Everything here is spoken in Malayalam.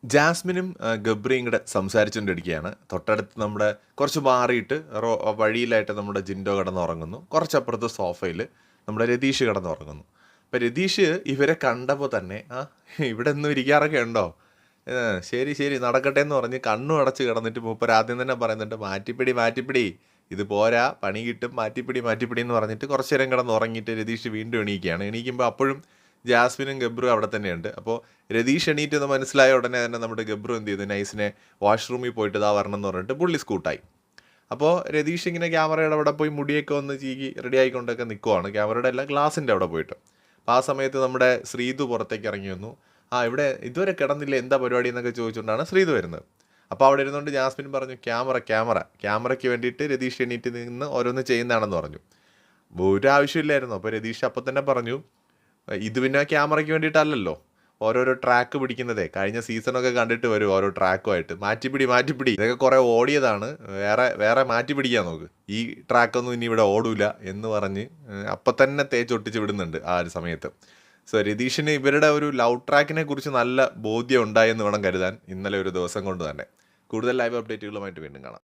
ജാസ്മിനും ഗബ്രിയും കൂടെ സംസാരിച്ചുകൊണ്ടിരിക്കുകയാണ്. തൊട്ടടുത്ത് നമ്മുടെ കുറച്ച് മാറിയിട്ട് വഴിയിലായിട്ട് നമ്മുടെ ജിൻഡോ കിടന്നുറങ്ങുന്നു. കുറച്ചപ്പുറത്ത് സോഫയിൽ നമ്മുടെ രതീഷ് കിടന്നുറങ്ങുന്നു. അപ്പോൾ രതീഷ് ഇവരെ കണ്ടപ്പോൾ തന്നെ ഇവിടെ ഒന്നും ഇരിക്കാറൊക്കെ ഉണ്ടോ, ശരി ശരി നടക്കട്ടെ എന്ന് പറഞ്ഞ് കണ്ണും അടച്ച് കിടന്നിട്ട് മൂപ്പര് ആദ്യം തന്നെ പറയുന്നുണ്ട്, മാറ്റിപ്പിടി മാറ്റിപ്പിടി, ഇത് പോരാ, പണി കിട്ടും, മാറ്റിപ്പിടി മാറ്റിപ്പിടി എന്ന് പറഞ്ഞിട്ട് കുറച്ച് നേരം കിടന്ന് ഉറങ്ങിയിട്ട് രതീഷ് വീണ്ടും എണീക്കുകയാണ്. എണീക്കുമ്പോൾ അപ്പോഴും ജാസ്മിനും ഗബ്രും അവിടെ തന്നെയുണ്ട്. അപ്പോൾ രതീഷ് എണീറ്റെന്ന് മനസ്സിലായ ഉടനെ തന്നെ നമ്മുടെ ഗബ്രു എന്ത് ചെയ്തു, നൈസിനെ വാഷ്റൂമിൽ പോയിട്ട് ഇതാ വരണം എന്ന് പറഞ്ഞിട്ട് പുള്ളി സ്കൂട്ടായി. അപ്പോൾ രതീഷ് ഇങ്ങനെ ക്യാമറയുടെ അവിടെ പോയി മുടിയൊക്കെ ഒന്ന് ചീകി റെഡി ആയിക്കൊണ്ടൊക്കെ നിൽക്കുവാണ്, ക്യാമറയുടെ അല്ല ഗ്ലാസിൻ്റെ അവിടെ പോയിട്ട്. അപ്പോൾ ആ സമയത്ത് നമ്മുടെ ശ്രീതു പുറത്തേക്ക് ഇറങ്ങി വന്നു. ഇവിടെ ഇതുവരെ കിടന്നില്ല, എന്താ പരിപാടി എന്നൊക്കെ ചോദിച്ചുകൊണ്ടാണ് ശ്രീതു വരുന്നത്. അപ്പോൾ അവിടെ ഇരുന്നുകൊണ്ട് ജാസ്മിൻ പറഞ്ഞു, ക്യാമറയ്ക്ക് വേണ്ടിയിട്ട് രതീഷ് എണീറ്റ് നിന്ന് ഓരോന്ന് ചെയ്യുന്നതാണെന്ന് പറഞ്ഞു. ഒരു ആവശ്യമില്ലായിരുന്നു. അപ്പോൾ രതീഷ് അപ്പം തന്നെ പറഞ്ഞു, ഇത് പിന്നെ ക്യാമറയ്ക്ക് വേണ്ടിയിട്ടല്ലല്ലോ, ഓരോരോ ട്രാക്ക് പിടിക്കുന്നതേ കഴിഞ്ഞ സീസണൊക്കെ കണ്ടിട്ട് വരും, ഓരോ ട്രാക്കുമായിട്ട് മാറ്റിപ്പിടി ഇതൊക്കെ കുറേ ഓടിയതാണ്, വേറെ മാറ്റി പിടിക്കാൻ നോക്ക്, ഈ ട്രാക്കൊന്നും ഇനി ഇവിടെ ഓടൂല എന്ന് പറഞ്ഞ് അപ്പം തന്നെ തേച്ചൊട്ടിച്ച് വിടുന്നുണ്ട് ആ ഒരു സമയത്ത്. സോ രതീഷിന് ഇവരുടെ ഒരു ലവ് ട്രാക്കിനെ കുറിച്ച് നല്ല ബോധ്യം ഉണ്ടായെന്ന് വേണം കരുതാൻ, ഇന്നലെ ഒരു ദിവസം കൊണ്ട് തന്നെ. കൂടുതൽ ലൈവ് അപ്ഡേറ്റുകളുമായിട്ട് വീണ്ടും കാണാം.